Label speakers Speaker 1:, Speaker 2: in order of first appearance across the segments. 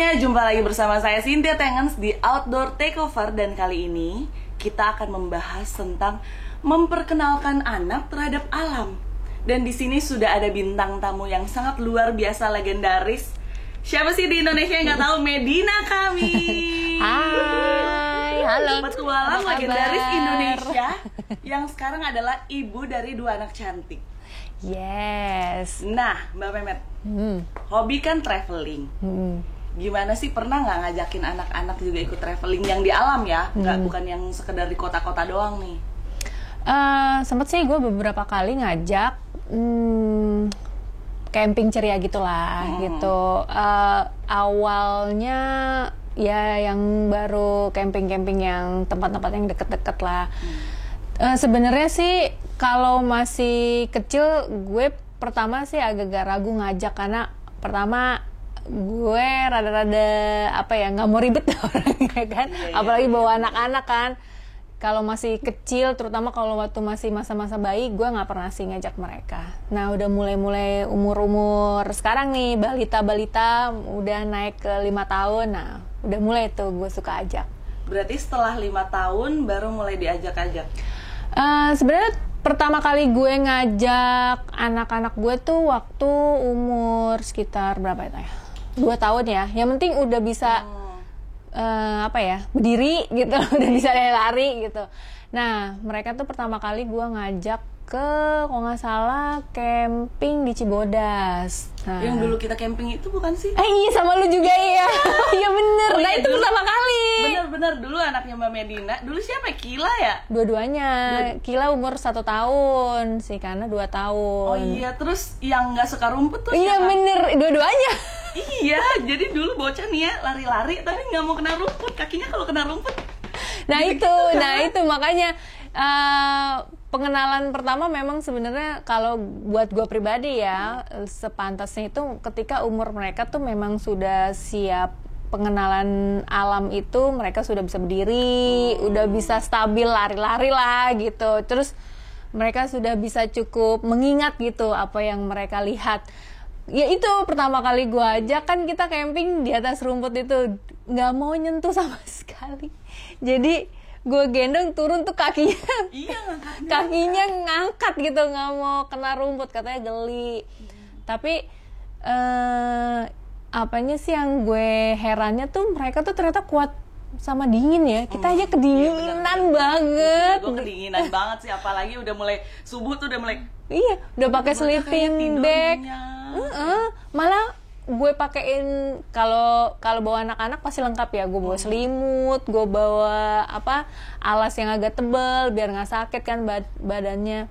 Speaker 1: semuanya, jumpa lagi bersama saya Cynthia Tengens di Outdoor Takeover. Dan kali ini kita akan membahas tentang memperkenalkan anak terhadap alam. Dan di sini sudah ada bintang tamu yang sangat luar biasa, legendaris. Siapa sih di Indonesia yang nggak tahu Medina kami?
Speaker 2: Hai, halo.
Speaker 1: Petualang legendaris Indonesia yang sekarang adalah ibu dari 2 anak cantik.
Speaker 2: Yes.
Speaker 1: Nah, Mbak Memet, hobi kan traveling. Gimana sih, pernah nggak ngajakin anak-anak juga ikut traveling yang di alam ya? Bukan yang sekedar di kota-kota doang nih.
Speaker 2: Sempet sih gue beberapa kali ngajak camping ceria gitulah gitu. Awalnya ya yang baru camping-camping yang tempat-tempat yang deket-deket lah. Sebenarnya sih kalau masih kecil gue pertama sih agak-agak ragu ngajak, karena pertama gue rada-rada nggak mau ribet orangnya kan, apalagi bawa anak-anak kan. Kalau masih kecil, terutama kalau waktu masih masa-masa bayi, gue nggak pernah sih ngajak mereka. Nah udah mulai umur sekarang nih, balita udah naik ke 5 tahun, nah udah mulai tuh gue suka ajak.
Speaker 1: Berarti setelah 5 tahun baru mulai diajak-ajak?
Speaker 2: Sebenarnya pertama kali gue ngajak anak-anak gue tuh waktu umur sekitar berapa ya? 2 tahun ya. Yang penting udah bisa berdiri gitu, udah bisa lari gitu. Nah, mereka tuh pertama kali gue ngajak ke, kalau nggak salah, camping di Cibodas. Nah,
Speaker 1: yang dulu kita camping itu bukan sih?
Speaker 2: Iya, sama lu juga ya. Iya bener.
Speaker 1: Oh,
Speaker 2: nah
Speaker 1: iya,
Speaker 2: itu
Speaker 1: dulu,
Speaker 2: pertama kali.
Speaker 1: Bener dulu anaknya Mbak Medina. Dulu siapa? Kila ya?
Speaker 2: Dua-duanya. Kila umur 1 tahun, si Kana 2 tahun.
Speaker 1: Oh iya, terus yang nggak suka rumput tuh
Speaker 2: Iya
Speaker 1: siapa?
Speaker 2: bener, dua-duanya.
Speaker 1: Iya, jadi dulu bocah nih ya lari-lari tapi nggak mau kena rumput, kakinya kalau kena rumput.
Speaker 2: Nah
Speaker 1: gitu
Speaker 2: itu,
Speaker 1: kan?
Speaker 2: nah itu makanya pengenalan pertama memang sebenarnya kalau buat gue pribadi ya, sepantasnya itu ketika umur mereka tuh memang sudah siap pengenalan alam itu, mereka sudah bisa berdiri, udah bisa stabil lari-lari lah gitu. Terus mereka sudah bisa cukup mengingat gitu apa yang mereka lihat. Ya itu pertama kali gue ajak, kan kita camping di atas rumput itu nggak mau nyentuh sama sekali. Jadi gue gendong turun tuh kakinya, kakinya ngangkat gitu, nggak mau kena rumput, katanya geli. Tapi apanya sih yang gue herannya tuh mereka tuh ternyata kuat sama dingin ya. Kita aja kedinginan banget.
Speaker 1: Gue kedinginan banget sih, apalagi udah mulai subuh tuh udah mulai.
Speaker 2: Iya, udah pakai sleeping bag. Malah gue pakein, kalau bawa anak-anak pasti lengkap ya. Gue bawa selimut, gue bawa alas yang agak tebal biar nggak sakit kan badannya.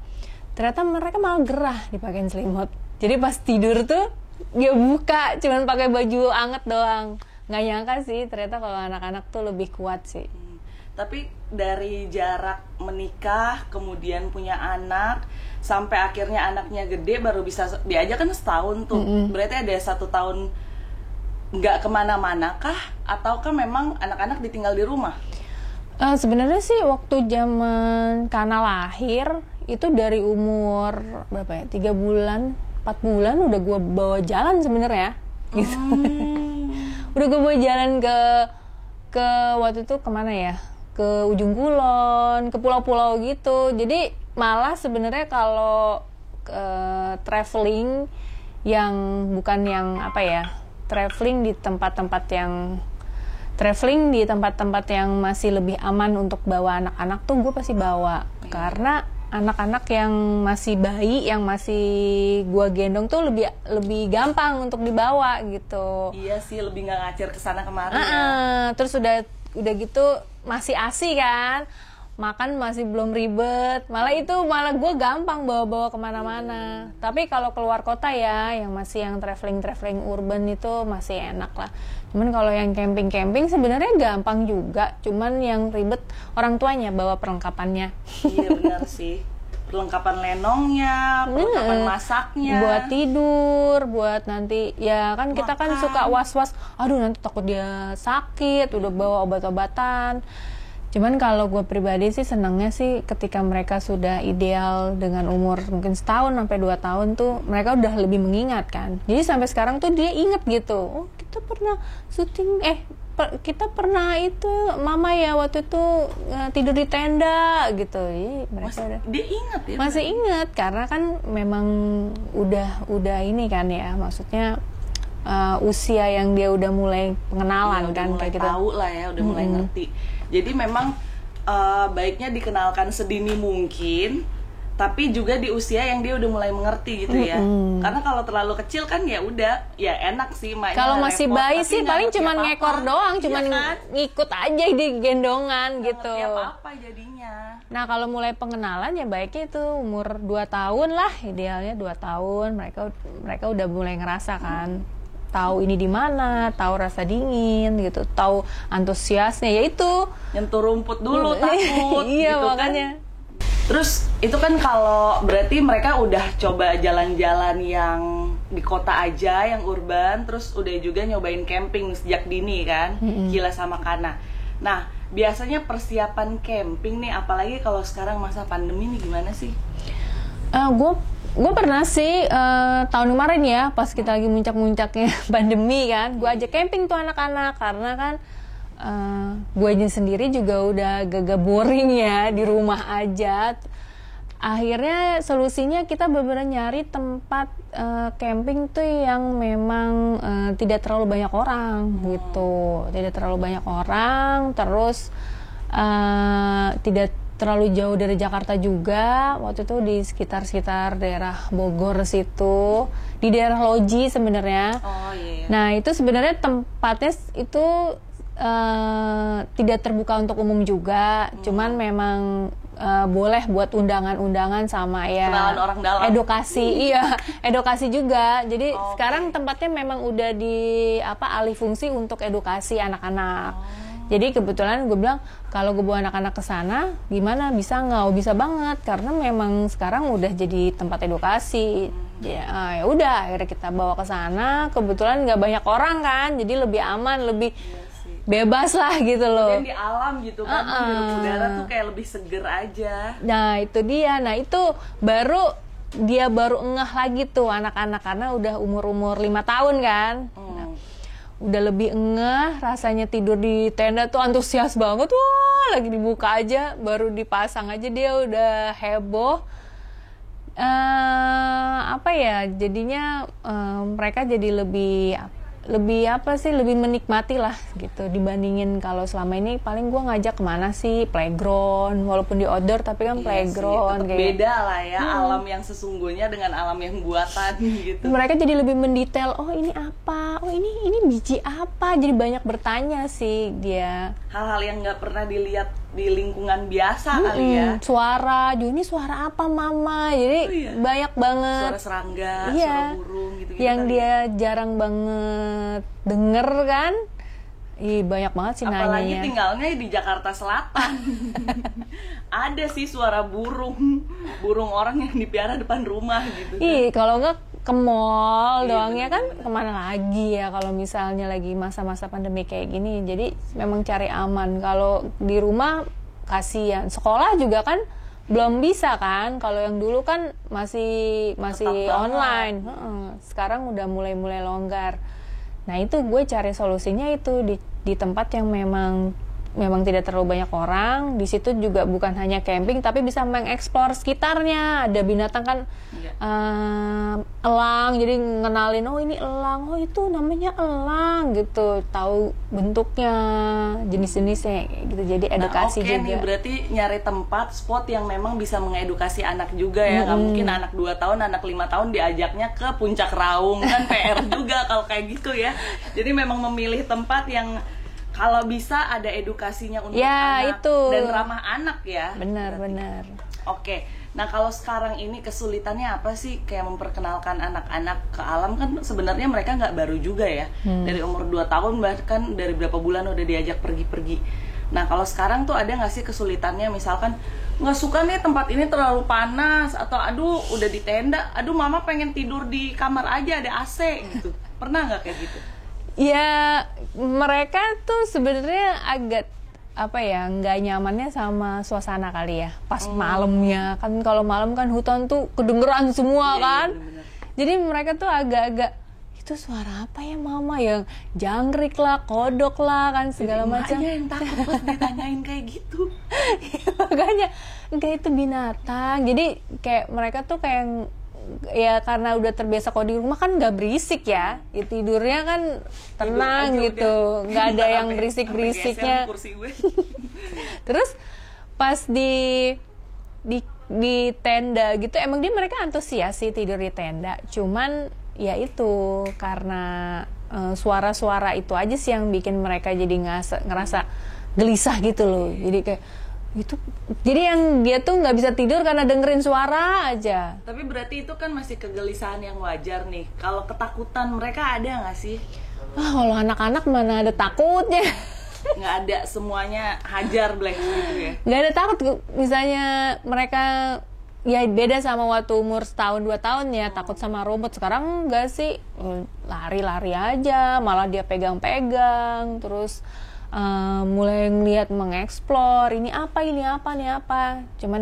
Speaker 2: Ternyata mereka malah gerah dipakein selimut. Jadi pas tidur tuh dia buka, cuman pakai baju anget doang. Nggak nyangka sih ternyata kalau anak-anak tuh lebih kuat sih.
Speaker 1: Tapi dari jarak menikah, kemudian punya anak, sampai akhirnya anaknya gede baru bisa diajak kan setahun tuh. Berarti ada 1 tahun nggak kemana-mana kah? Ataukah memang anak-anak ditinggal di rumah?
Speaker 2: Sebenarnya sih waktu zaman Kana lahir, itu dari umur berapa ya? 3 bulan, 4 bulan udah gue bawa jalan sebenarnya. Gitu. Udah gue bawa jalan ke waktu itu kemana ya? Ke Ujung Kulon, ke pulau-pulau gitu. Jadi malah sebenarnya kalau traveling yang bukan yang traveling di tempat-tempat yang masih lebih aman untuk bawa anak-anak tuh gue pasti bawa. Karena anak-anak yang masih bayi, yang masih gue gendong tuh lebih gampang untuk dibawa gitu.
Speaker 1: Iya sih, lebih nggak ngacir kesana kemari ya.
Speaker 2: Terus udah gitu masih ASI kan, makan masih belum ribet, malah gue gampang bawa kemana-mana. Tapi kalau keluar kota ya, yang masih yang traveling urban itu masih enak lah. Cuman kalau yang camping sebenarnya gampang juga, cuman yang ribet orang tuanya bawa perlengkapannya.
Speaker 1: Iya benar sih, perlengkapan lenongnya, perlengkapan masaknya,
Speaker 2: buat tidur, buat nanti ya kan kita kan suka was-was, aduh nanti takut dia sakit, udah bawa obat-obatan. Cuman kalau gue pribadi sih senangnya sih ketika mereka sudah ideal dengan umur mungkin setahun sampai 2 tahun tuh mereka udah lebih mengingat kan. Jadi sampai sekarang tuh dia inget gitu. Oh kita pernah syuting, kita pernah itu mama ya waktu itu tidur di tenda gitu. Jadi mereka
Speaker 1: dia ingat ya?
Speaker 2: Masih ingat karena kan memang udah ini kan ya, maksudnya usia yang dia udah mulai pengenalan
Speaker 1: ya,
Speaker 2: kan
Speaker 1: mulai
Speaker 2: kayak gitu.
Speaker 1: Tahu lah ya, udah mulai ngerti. Jadi memang baiknya dikenalkan sedini mungkin, tapi juga di usia yang dia udah mulai mengerti gitu ya. Karena kalau terlalu kecil kan ya udah, ya enak sih mainnya.
Speaker 2: Kalau masih
Speaker 1: repot,
Speaker 2: bayi sih paling cuman ngekor doang, cuman
Speaker 1: kan?
Speaker 2: ngikut aja di gendongan gitu.
Speaker 1: Ngerti apa-apa jadinya.
Speaker 2: Nah kalau mulai pengenalan ya baiknya itu umur 2 tahun lah, idealnya 2 tahun mereka udah mulai ngerasa kan. Tahu ini di mana, tahu rasa dingin gitu, tahu antusiasnya, yaitu
Speaker 1: nyentuh rumput dulu takut
Speaker 2: iya
Speaker 1: gitu
Speaker 2: makanya
Speaker 1: kan. Terus itu kan kalau berarti mereka udah coba jalan-jalan yang di kota aja, yang urban, terus udah juga nyobain camping sejak dini kan, Kila sama Kana. Nah biasanya persiapan camping nih, apalagi kalau sekarang masa pandemi nih gimana sih?
Speaker 2: Gue pernah sih tahun kemarin ya pas kita lagi muncak-muncaknya pandemi kan, gue ajak camping tuh anak-anak karena kan gue sendiri juga udah agak boring ya di rumah aja. Akhirnya solusinya kita benar-benar nyari tempat camping tuh yang memang tidak terlalu banyak orang gitu, tidak terlalu banyak orang, terus tidak terlalu jauh dari Jakarta juga. Waktu itu di sekitar daerah Bogor situ, di daerah Loji sebenarnya.
Speaker 1: Oh iya.
Speaker 2: Nah itu sebenarnya tempatnya itu tidak terbuka untuk umum juga, cuman memang boleh buat undangan-undangan sama ya
Speaker 1: kenalan orang dalam.
Speaker 2: Edukasi, iya edukasi juga. Jadi sekarang tempatnya memang udah alih fungsi untuk edukasi anak-anak. Jadi kebetulan gue bilang kalau gue bawa anak-anak ke sana gimana, bisa nggak? Oh, bisa banget karena memang sekarang udah jadi tempat edukasi. Ya udah akhirnya kita bawa ke sana. Kebetulan nggak banyak orang kan, jadi lebih aman, lebih bebas lah gitu loh.
Speaker 1: Kemudian di alam gitu kan, hirup udara tuh kayak lebih seger aja.
Speaker 2: Nah itu dia, nah itu baru ngeh lagi tuh anak-anak karena udah umur 5 tahun kan. Udah lebih engeh, rasanya tidur di tenda tuh antusias banget. Wah, lagi dibuka aja, baru dipasang aja dia udah heboh. Jadinya mereka jadi lebih menikmati lah gitu dibandingin kalau selama ini paling gue ngajak kemana sih, playground, walaupun di outdoor tapi kan playground
Speaker 1: sih, kayak beda lah ya alam yang sesungguhnya dengan alam yang buatan gitu.
Speaker 2: Mereka jadi lebih mendetail, oh ini apa, oh ini biji apa, jadi banyak bertanya sih dia.
Speaker 1: Hal-hal yang nggak pernah dilihat di lingkungan biasa kali ya.
Speaker 2: Suara, ini suara apa mama? Jadi banyak banget.
Speaker 1: Suara serangga, suara burung gitu-gitu.
Speaker 2: Yang dia jarang banget denger kan. Banyak banget sih nanyanya.
Speaker 1: Apalagi tinggalnya di Jakarta Selatan. Ada sih suara burung orang yang dipiara depan rumah gitu.
Speaker 2: Kalau enggak ke mall doangnya kan kemana lagi ya kalau misalnya lagi masa-masa pandemi kayak gini. Jadi memang cari aman. Kalau di rumah kasihan. Sekolah juga kan belum bisa kan. Kalau yang dulu kan masih online. Sekarang udah mulai longgar. Nah itu gue cari solusinya itu di tempat yang memang tidak terlalu banyak orang. Di situ juga bukan hanya camping tapi bisa mengeksplor sekitarnya. Ada binatang kan, elang, jadi ngenalin, oh ini elang, oh itu namanya elang gitu, tahu bentuknya, jenis-jenisnya gitu. Jadi edukasi juga.
Speaker 1: Nih berarti nyari tempat spot yang memang bisa mengedukasi anak juga ya. Nggak mungkin anak 2 tahun, anak 5 tahun diajaknya ke Puncak Raung kan PR juga kalau kayak gitu ya. Jadi memang memilih tempat yang kalau bisa ada edukasinya untuk anak
Speaker 2: itu.
Speaker 1: Dan ramah anak ya.
Speaker 2: Benar.
Speaker 1: Oke, nah kalau sekarang ini kesulitannya apa sih kayak memperkenalkan anak-anak ke alam? Kan sebenarnya mereka nggak baru juga ya. Dari umur 2 tahun bahkan dari berapa bulan udah diajak pergi-pergi. Nah kalau sekarang tuh ada nggak sih kesulitannya, misalkan nggak suka nih tempat ini terlalu panas, atau aduh udah di tenda, aduh mama pengen tidur di kamar aja ada AC gitu. Pernah nggak kayak gitu?
Speaker 2: Ya mereka tuh sebenarnya agak apa ya, nggak nyamannya sama suasana kali ya pas malamnya kan. Kalau malam kan hutan tuh kedengeran semua kan.
Speaker 1: bener-bener.
Speaker 2: Jadi mereka tuh agak-agak, itu suara apa ya mama, yang jangkrik lah, kodok lah kan segala macam.
Speaker 1: Makanya yang takut pas ditanyain kayak gitu.
Speaker 2: Makanya enggak, itu binatang. Jadi kayak mereka tuh kayak ya karena udah terbiasa kalau di rumah kan nggak berisik ya, tidurnya kan tenang
Speaker 1: Tidur aja
Speaker 2: gitu,
Speaker 1: udah.
Speaker 2: nggak ada yang
Speaker 1: Sampai
Speaker 2: berisik-berisiknya.
Speaker 1: geser kursi gue.
Speaker 2: Terus pas di tenda gitu, emang mereka antusias sih tidur di tenda, cuman ya itu karena suara-suara itu aja sih yang bikin mereka jadi ngerasa gelisah gitu loh. Jadi kayak itu, jadi yang dia tuh nggak bisa tidur karena dengerin suara aja.
Speaker 1: Tapi berarti itu kan masih kegelisahan yang wajar nih. Kalau ketakutan mereka ada nggak sih?
Speaker 2: Kalau anak-anak mana ada takutnya.
Speaker 1: Nggak ada, semuanya hajar blank gitu ya.
Speaker 2: Nggak ada takut. Misalnya mereka ya beda sama waktu umur 1-2 tahun ya, takut sama rumput. Sekarang enggak sih, lari-lari aja, malah dia pegang-pegang, terus mulai ngeliat, mengeksplor ini apa. Cuman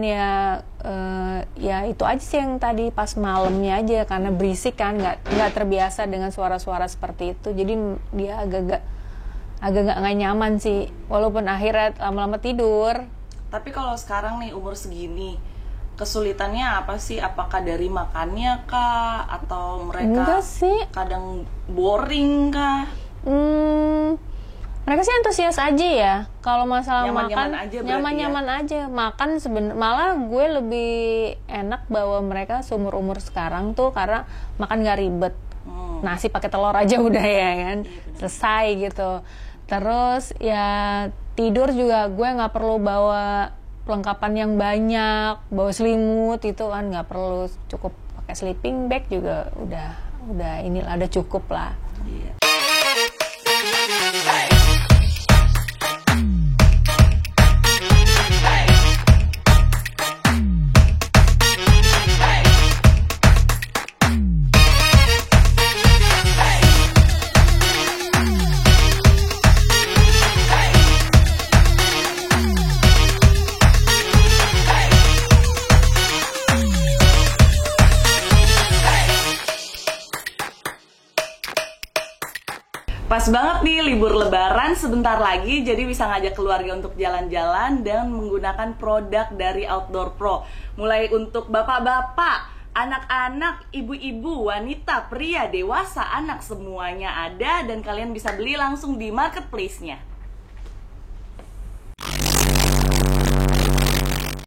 Speaker 2: ya itu aja sih yang tadi pas malamnya aja karena berisik kan, nggak terbiasa dengan suara-suara seperti itu, jadi dia agak nggak nyaman sih, walaupun akhirnya lama-lama tidur.
Speaker 1: Tapi kalau sekarang nih umur segini, kesulitannya apa sih? Apakah dari makannya kah? Atau mereka
Speaker 2: Enggak sih.
Speaker 1: kadang boring kah?
Speaker 2: Mereka sih antusias aja ya. Kalau masalah
Speaker 1: Nyaman-nyaman
Speaker 2: makan,
Speaker 1: aja berarti
Speaker 2: nyaman-nyaman aja. Makan malah gue lebih enak bawa mereka seumur-umur sekarang tuh karena makan gak ribet. Nasi pakai telur aja udah ya kan, selesai gitu. Terus ya tidur juga gue nggak perlu bawa perlengkapan yang banyak, bawa selimut itu kan nggak perlu, cukup pakai sleeping bag juga udah inilah, udah cukup lah.
Speaker 1: Iya. Pas banget nih libur lebaran sebentar lagi, jadi bisa ngajak keluarga untuk jalan-jalan dan menggunakan produk dari Outdoor Pro. Mulai untuk bapak-bapak, anak-anak, ibu-ibu, wanita, pria, dewasa, anak, semuanya ada dan kalian bisa beli langsung di marketplace-nya.